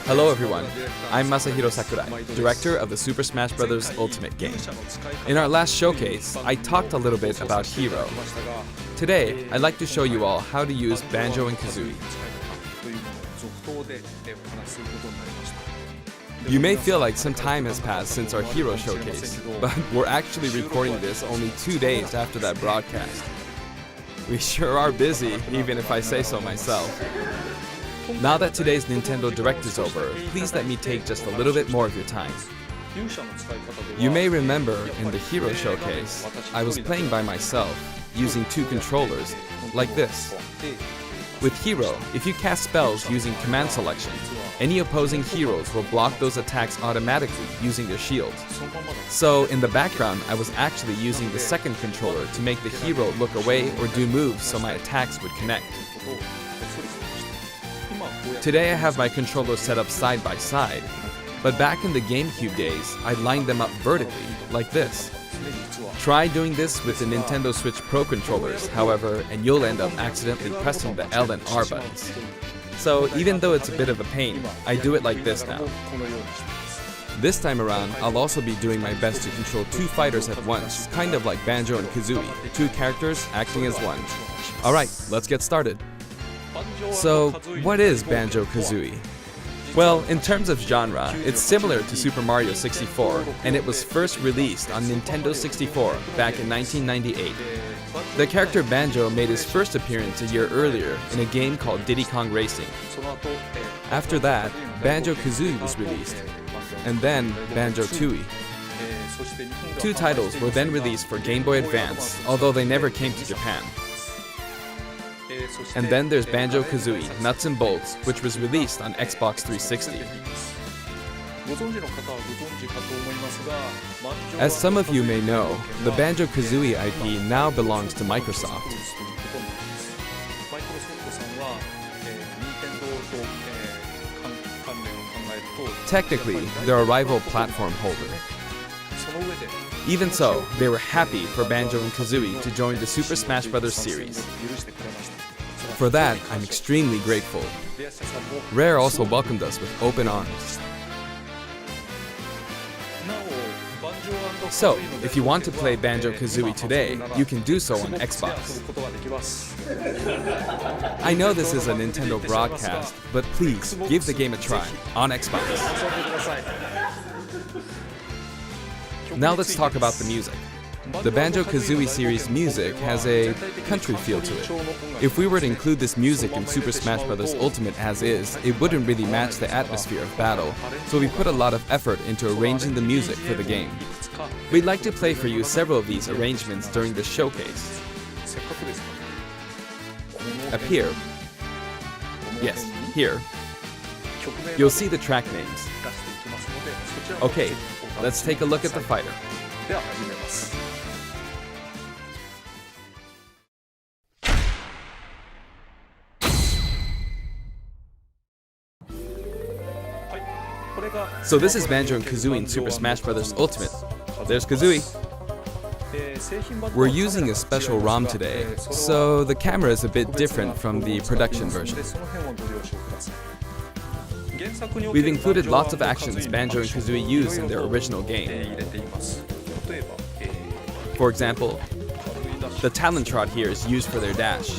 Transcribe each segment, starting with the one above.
Hello everyone, I'm Masahiro Sakurai, director of the Super Smash Bros. Ultimate game. In our last showcase, I talked a little bit about Hero. Today, I'd like to show you all how to use Banjo and Kazooie. You may feel like some time has passed since our Hero showcase, but we're actually recording this only 2 days after that broadcast. We sure are busy, even if I say so myself. Now that today's Nintendo Direct is over, please let me take just a little bit more of your time. You may remember in the Hero showcase, I was playing by myself, using 2 controllers, like this. With Hero, if you cast spells using command selection, any opposing heroes will block those attacks automatically using their shields. So in the background, I was actually using the second controller to make the hero look away or do moves so my attacks would connect. Today I have my controllers set up side by side, but back in the GameCube days, I lined them up vertically, like this. Try doing this with the Nintendo Switch Pro controllers, however, and you'll end up accidentally pressing the L and R buttons. So even though it's a bit of a pain, I do it like this now. This time around, I'll also be doing my best to control 2 fighters at once, kind of like Banjo and Kazooie, 2 characters acting as one. Alright, let's get started. So, what is Banjo Kazooie? Well, in terms of genre, it's similar to Super Mario 64, and it was first released on Nintendo 64 back in 1998. The character Banjo made his first appearance a year earlier in a game called Diddy Kong Racing. After that, Banjo Kazooie was released, and then Banjo Tooie. 2 titles were then released for Game Boy Advance, although they never came to Japan. And then there's Banjo Kazooie Nuts and Bolts, which was released on Xbox 360. As some of you may know, the Banjo Kazooie IP now belongs to Microsoft. Technically, they're a rival platform holder. Even so, they were happy for Banjo and Kazooie to join the Super Smash Bros. Series. For that, I'm extremely grateful. Rare also welcomed us with open arms. So, if you want to play Banjo Kazooie today, you can do so on Xbox. I know this is a Nintendo broadcast, but please give the game a try on Xbox. Now let's talk about the music. The Banjo Kazooie series music has a country feel to it. If we were to include this music in Super Smash Bros. Ultimate as is, it wouldn't really match the atmosphere of battle, so we put a lot of effort into arranging the music for the game. We'd like to play for you several of these arrangements during this showcase. Up here, yes, here, you'll see the track names. Okay, let's take a look at the fighter. So this is Banjo and Kazooie in Super Smash Bros. Ultimate. There's Kazooie. We're using a special ROM today, so the camera is a bit different from the production version. We've included lots of actions Banjo and Kazooie use in their original game. For example, the talent trot here is used for their dash.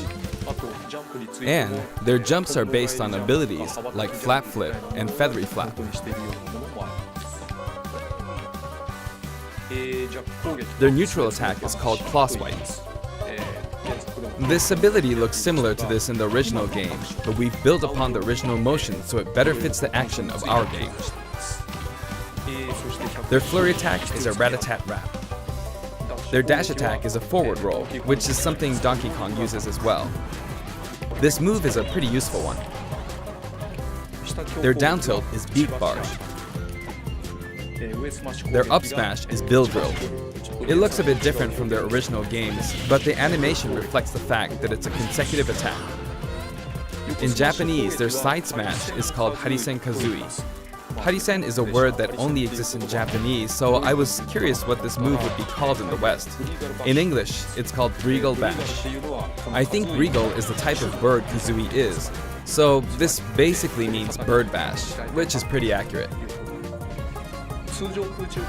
And their jumps are based on abilities like Flap Flip and Feathery Flap. Their neutral attack is called Claw Swipe. This ability looks similar to this in the original game, but we've built upon the original motion so it better fits the action of our game. Their flurry attack is a rat-a-tat-rap. Their dash attack is a forward roll, which is something Donkey Kong uses as well. This move is a pretty useful one. Their down tilt is Beak Barge. Their up smash is Bill Drill. It looks a bit different from their original games, but the animation reflects the fact that it's a consecutive attack. In Japanese, their side smash is called Harisen Kazooie. Harisen is a word that only exists in Japanese, so I was curious what this move would be called in the West. In English, it's called Regal Bash. I think Regal is the type of bird Kazooie is, So this basically means bird bash, which is pretty accurate.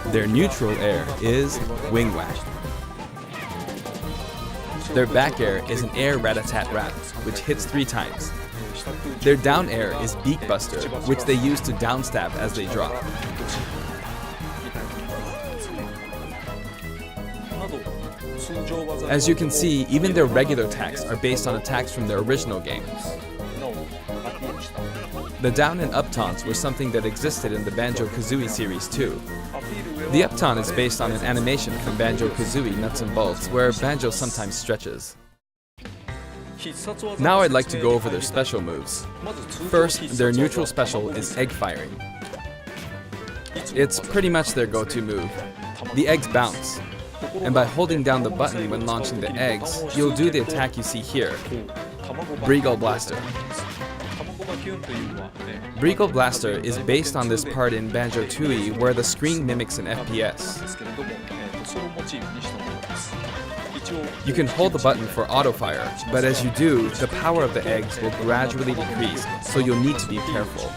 Their neutral air is wing whack. Their back air is an air rat-a-tat-rat, which hits 3 times. Their down air is beak buster, which they use to downstab as they drop. As you can see, even their regular attacks are based on attacks from their original game. The down and up taunts were something that existed in the Banjo Kazooie series too. The up taunt is based on an animation from Banjo Kazooie Nuts and Bolts, where Banjo sometimes stretches. Now I'd like to go over their special moves. First, their neutral special is egg firing. It's pretty much their go-to move. The eggs bounce, and by holding down the button when launching the eggs, you'll do the attack you see here, Breagle Blaster. Breagle Blaster is based on this part in Banjo Tooie where the screen mimics an FPS. You can hold the button for auto fire, but as you do, the power of the eggs will gradually decrease, so you'll need to be careful.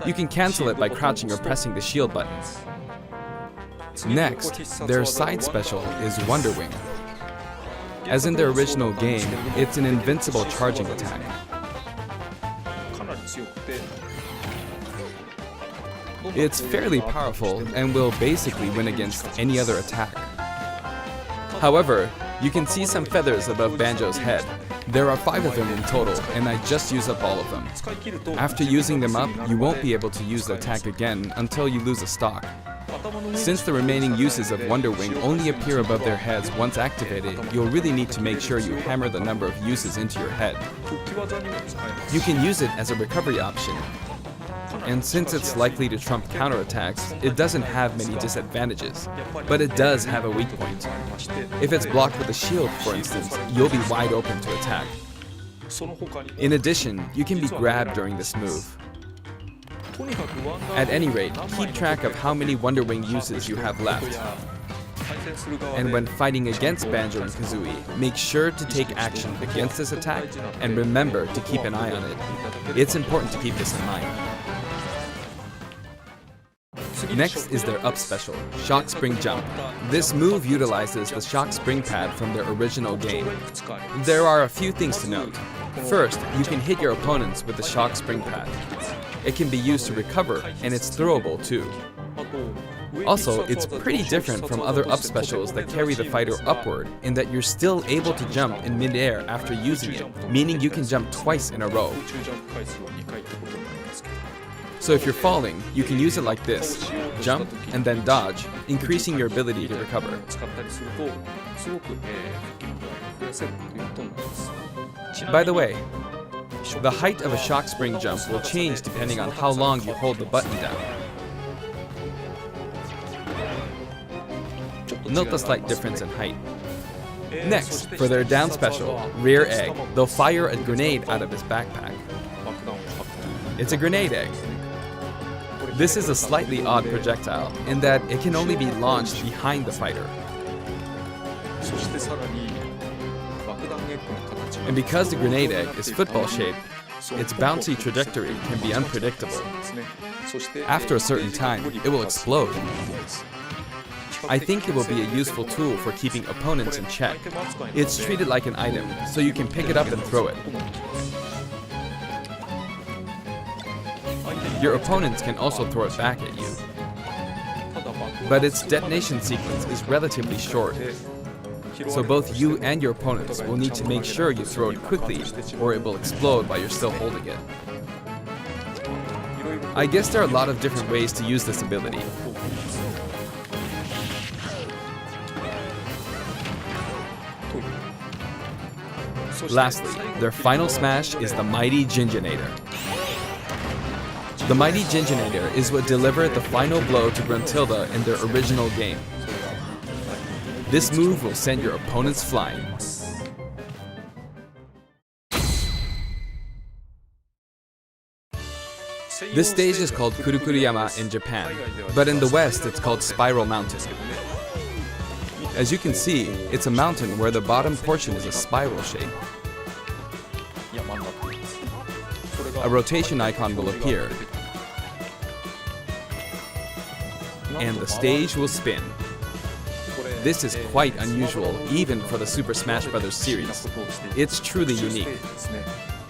You can cancel it by crouching or pressing the shield button. Next, their side special is Wonder Wing. As in their original game, it's an invincible charging attack. It's fairly powerful and will basically win against any other attack. However, you can see some feathers above Banjo's head. There are 5 of them in total, and I just use up all of them. After using them up, you won't be able to use the attack again until you lose a stock. Since the remaining uses of Wonder Wing only appear above their heads once activated, you'll really need to make sure you hammer the number of uses into your head. You can use it as a recovery option, and since it's likely to trump counterattacks, it doesn't have many disadvantages, but it does have a weak point. If it's blocked with a shield, for instance, you'll be wide open to attack. In addition, you can be grabbed during this move. At any rate, keep track of how many Wonder Wing uses you have left. And when fighting against Banjo and Kazooie, make sure to take action against this attack and remember to keep an eye on it. It's important to keep this in mind. Next is their up special, Shock Spring Jump. This move utilizes the Shock Spring pad from their original game. There are a few things to note. First, you can hit your opponents with the Shock Spring pad. It can be used to recover, and it's throwable too. Also, it's pretty different from other up specials that carry the fighter upward in that you're still able to jump in mid-air after using it, meaning you can jump twice in a row. So if you're falling, you can use it like this, jump and then dodge, increasing your ability to recover. By the way, the height of a shock spring jump will change depending on how long you hold the button down. Note the slight difference in height. Next, for their down special, Rear Egg, they'll fire a grenade out of his backpack. It's a grenade egg. This is a slightly odd projectile in that it can only be launched behind the fighter. And because the grenade egg is football-shaped, its bouncy trajectory can be unpredictable. After a certain time, it will explode. I think it will be a useful tool for keeping opponents in check. It's treated like an item, so you can pick it up and throw it. Your opponents can also throw it back at you. But its detonation sequence is relatively short, so both you and your opponents will need to make sure you throw it quickly or it will explode while you're still holding it. I guess there are a lot of different ways to use this ability. Lastly, their final smash is the Mighty Ginginator. The Mighty Ginginator is what delivered the final blow to Gruntilda in their original game. This move will send your opponents flying. This stage is called Kurukuruyama in Japan, but in the West it's called Spiral Mountain. As you can see, it's a mountain where the bottom portion is a spiral shape. A rotation icon will appear, and the stage will spin. This is quite unusual, even for the Super Smash Bros. Series. It's truly unique.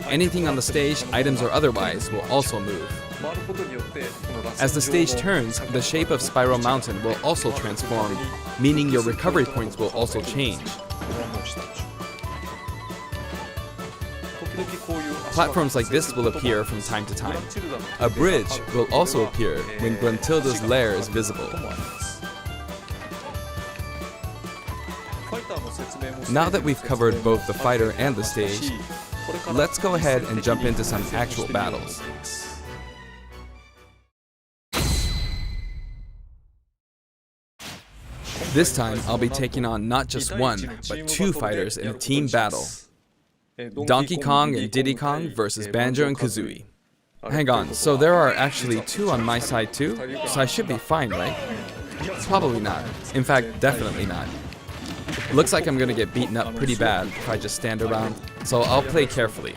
Anything on the stage, items or otherwise, will also move. As the stage turns, the shape of Spiral Mountain will also transform, meaning your recovery points will also change. Platforms like this will appear from time to time. A bridge will also appear when Gruntilda's lair is visible. Now that we've covered both the fighter and the stage, let's go ahead and jump into some actual battles. This time, I'll be taking on not just one, but two fighters in a team battle. Donkey Kong and Diddy Kong versus Banjo and Kazooie. Hang on, so there are actually two on my side too? So I should be fine, right? Probably not. In fact, definitely not. Looks like I'm gonna get beaten up pretty bad if I just stand around, so I'll play carefully.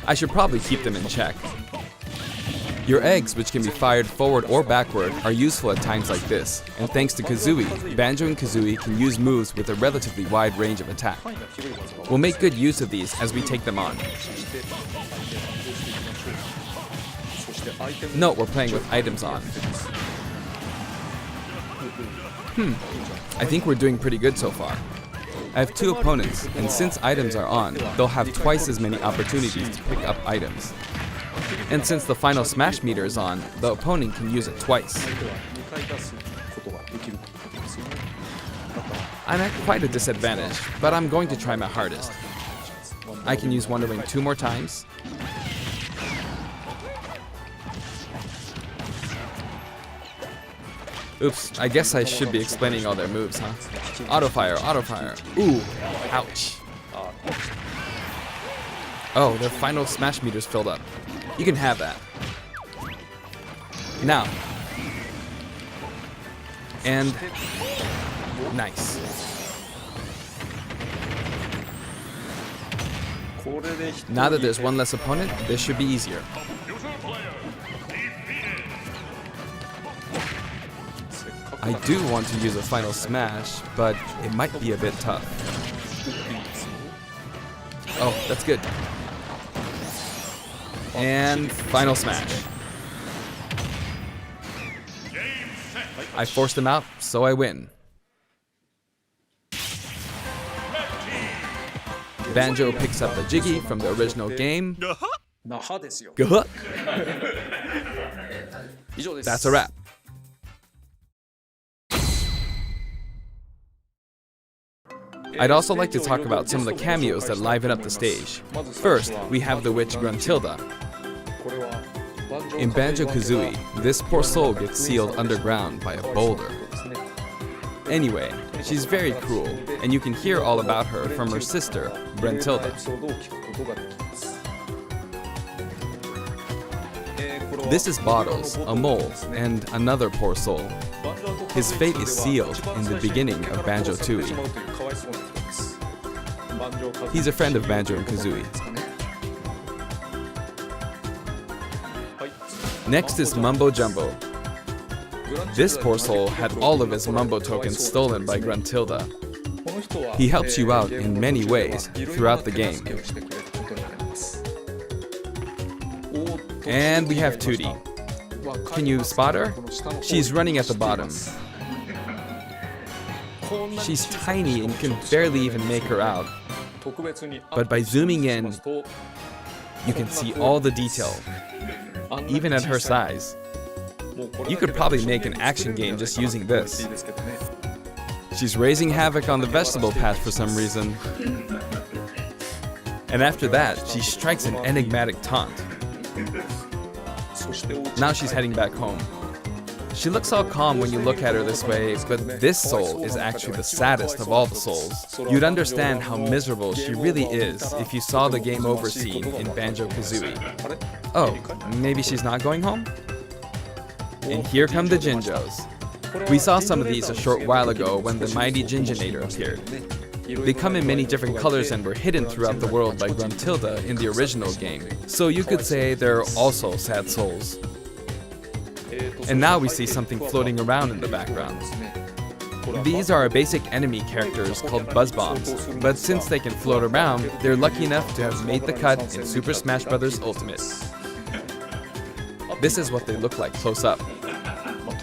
I should probably keep them in check. Your eggs, which can be fired forward or backward, are useful at times like this, and thanks to Kazooie, Banjo and Kazooie can use moves with a relatively wide range of attack. We'll make good use of these as we take them on. Note we're playing with items on. I think we're doing pretty good so far. I have two opponents, and since items are on, they'll have twice as many opportunities to pick up items. And since the final smash meter is on, the opponent can use it twice. I'm at quite a disadvantage, but I'm going to try my hardest. I can use Wonder Wing 2 more times. Oops, I guess I should be explaining all their moves, huh? Auto fire, auto fire. Ooh, ouch. Oh, their final smash meter's filled up. You can have that. Now. And nice. Now that there's one less opponent, this should be easier. I do want to use a final smash, but it might be a bit tough. Oh, that's good. And final smash. I forced him out, so I win. Banjo picks up the Jiggy from the original game. Gah! That's a wrap. I'd also like to talk about some of the cameos that liven up the stage. First, we have the witch Gruntilda. In Banjo Kazooie, this poor soul gets sealed underground by a boulder. Anyway, she's very cruel, and you can hear all about her from her sister, Gruntilda. This is Bottles, a mole, and another poor soul. His fate is sealed in the beginning of Banjo Tooie. He's a friend of Banjo and Kazooie. Next is Mumbo Jumbo. This poor soul had all of his Mumbo tokens stolen by Gruntilda. He helps you out in many ways throughout the game. And we have Tootie. Can you spot her? She's running at the bottom. She's tiny and can barely even make her out. But by zooming in, you can see all the detail, even at her size. You could probably make an action game just using this. She's raising havoc on the vegetable patch for some reason. And after that, she strikes an enigmatic taunt. Now she's heading back home. She looks all calm when you look at her this way, but this soul is actually the saddest of all the souls. You'd understand how miserable she really is if you saw the game over scene in Banjo Kazooie. Oh, maybe she's not going home? And here come the Jinjos. We saw some of these a short while ago when the mighty Jinjonator appeared. They come in many different colors and were hidden throughout the world by Gruntilda in the original game. So you could say they're also sad souls. And now we see something floating around in the background. These are our basic enemy characters called Buzz Bombs, but since they can float around, they're lucky enough to have made the cut in Super Smash Bros. Ultimate. This is what they look like close up.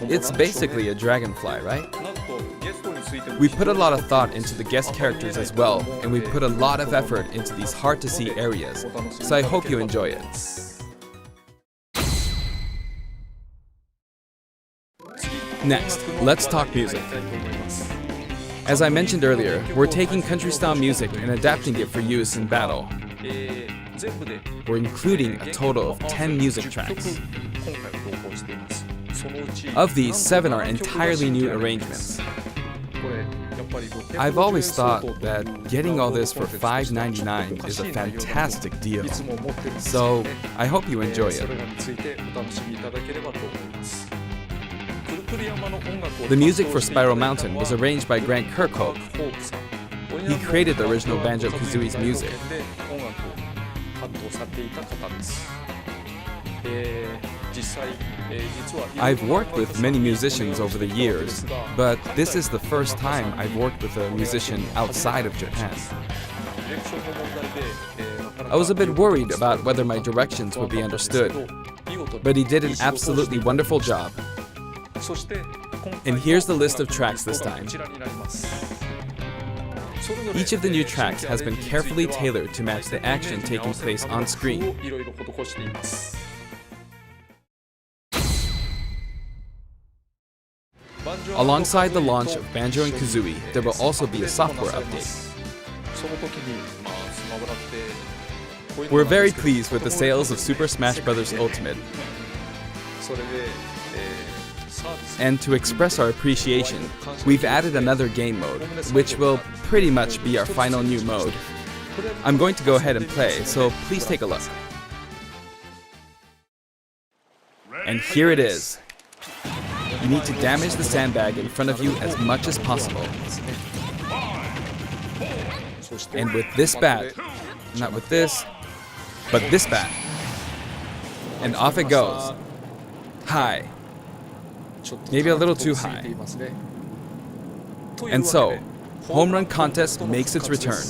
It's basically a dragonfly, right? We put a lot of thought into the guest characters as well, and we put a lot of effort into these hard-to-see areas, so I hope you enjoy it. Next, let's talk music. As I mentioned earlier, we're taking country-style music and adapting it for use in battle. We're including a total of 10 music tracks. Of these, 7 are entirely new arrangements. I've always thought that getting all this for $5.99 is a fantastic deal. So, I hope you enjoy it. The music for Spiral Mountain was arranged by Grant Kirkhope. He created the original Banjo Kazooie's music. I've worked with many musicians over the years, but this is the first time I've worked with a musician outside of Japan. I was a bit worried about whether my directions would be understood, but he did an absolutely wonderful job. And here's the list of tracks this time. Each of the new tracks has been carefully tailored to match the action taking place on screen. Alongside the launch of Banjo and Kazooie, there will also be a software update. We're very pleased with the sales of Super Smash Bros. Ultimate. And to express our appreciation, we've added another game mode, which will pretty much be our final new mode. I'm going to go ahead and play, so please take a look. And here it is. You need to damage the sandbag in front of you as much as possible. And with this bat, not with this, but this bat. And off it goes. High. Maybe a little too high. And so, Home Run Contest makes its return.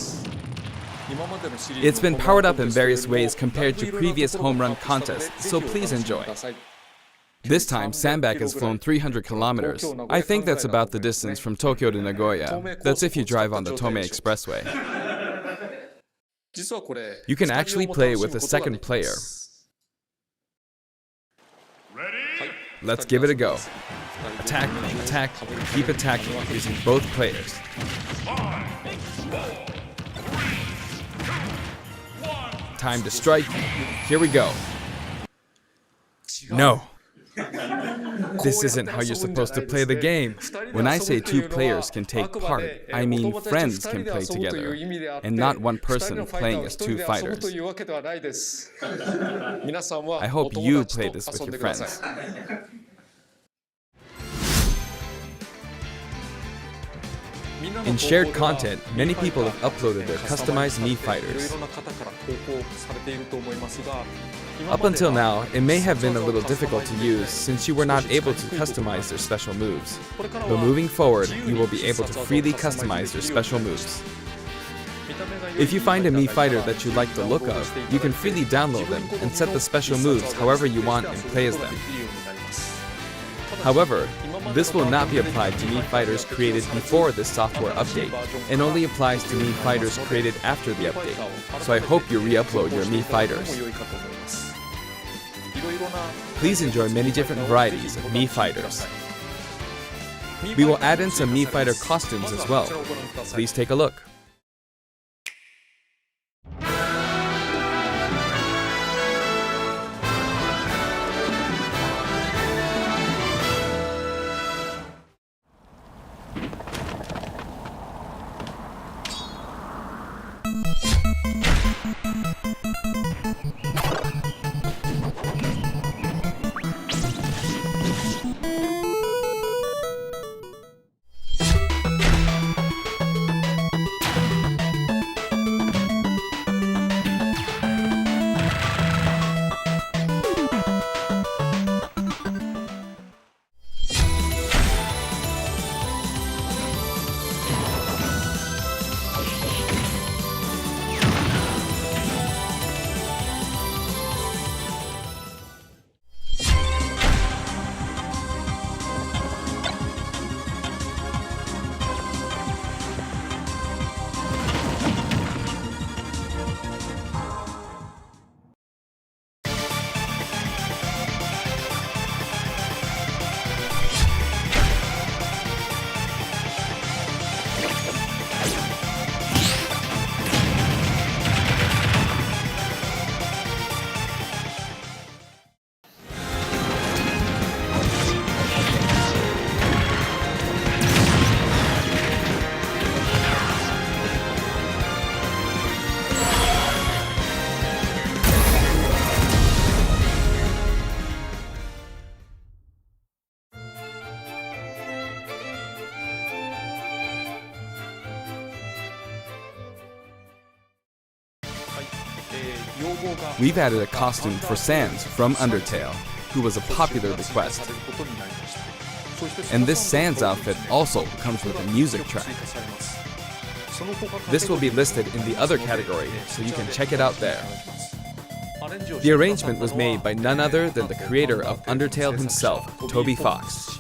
It's been powered up in various ways compared to previous Home Run Contests, so please enjoy. This time, Sandbag has flown 300 kilometers. I think that's about the distance from Tokyo to Nagoya. That's if you drive on the Tomei Expressway. You can actually play with a second player. Let's give it a go. Attack, attack, keep attacking using both players. Time to strike. Here we go. No. This isn't how you're supposed to play the game. When I say 2 players can take part, I mean friends can play together, and not one person playing as 2 fighters. I hope you play this with your friends. In shared content, many people have uploaded their customized Mii fighters. Up until now, it may have been a little difficult to use since you were not able to customize their special moves. But moving forward, you will be able to freely customize their special moves. If you find a Mii fighter that you like the look of, you can freely download them and set the special moves however you want and play as them. However, this will not be applied to Mii fighters created before this software update, and only applies to Mii fighters created after the update, so I hope you re-upload your Mii fighters. Please enjoy many different varieties of Mii fighters. We will add in some Mii fighter costumes as well. Please take a look. We've added a costume for Sans from Undertale, who was a popular request. And this Sans outfit also comes with a music track. This will be listed in the other category, so you can check it out there. The arrangement was made by none other than the creator of Undertale himself, Toby Fox.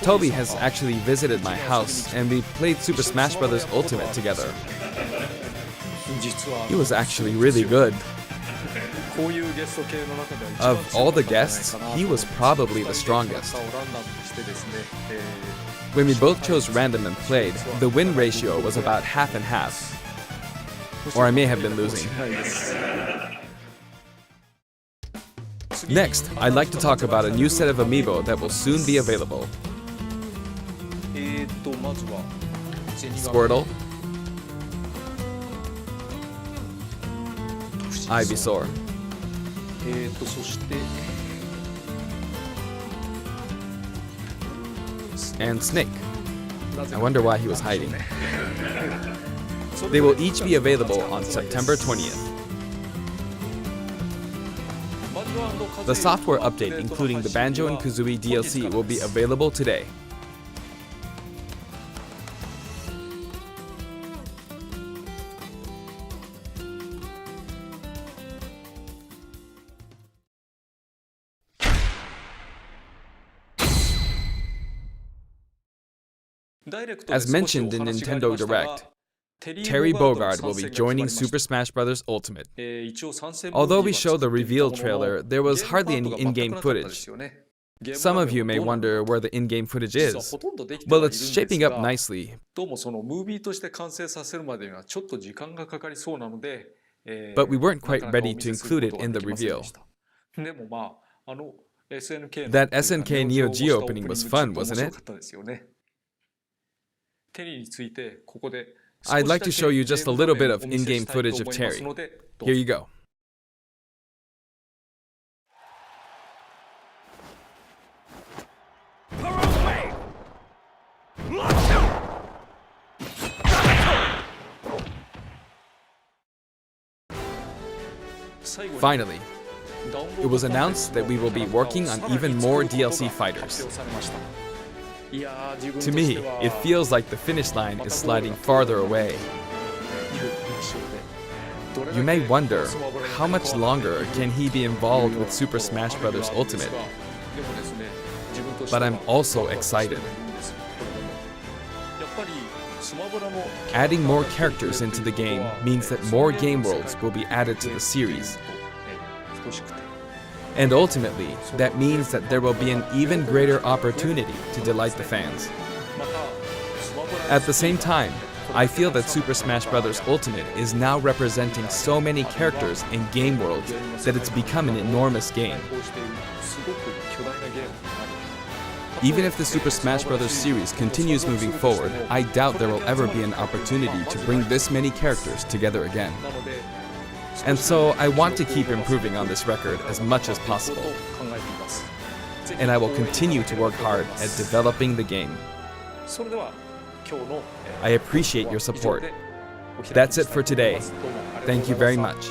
Toby has actually visited my house, and we played Super Smash Bros. Ultimate together. He was actually really good. Of all the guests, he was probably the strongest. When we both chose random and played, the win ratio was about half and half. Or I may have been losing. Next, I'd like to talk about a new set of amiibo that will soon be available. Squirtle, Ivysaur, and Snake. I wonder why he was hiding. They will each be available on September 20th. The software update, including the Banjo and Kazooie DLC, will be available today. As mentioned in Nintendo Direct, Terry Bogard will be joining Super Smash Bros. Ultimate. Although we showed the reveal trailer, there was hardly any in-game footage. Some of you may wonder where the in-game footage is. Well, it's shaping up nicely. But we weren't quite ready to include it in the reveal. That SNK Neo Geo opening was fun, wasn't it? I'd like to show you just a little bit of in-game footage of Terry. Here you go. Finally, it was announced that we will be working on even more DLC fighters. To me, it feels like the finish line is sliding farther away. You may wonder, how much longer can he be involved with Super Smash Bros. Ultimate? But I'm also excited. Adding more characters into the game means that more game worlds will be added to the series. And ultimately, that means that there will be an even greater opportunity to delight the fans. At the same time, I feel that Super Smash Bros. Ultimate is now representing so many characters and game worlds that it's become an enormous game. Even if the Super Smash Bros. Series continues moving forward, I doubt there will ever be an opportunity to bring this many characters together again. And so I want to keep improving on this record as much as possible. And I will continue to work hard at developing the game. I appreciate your support. That's it for today. Thank you very much.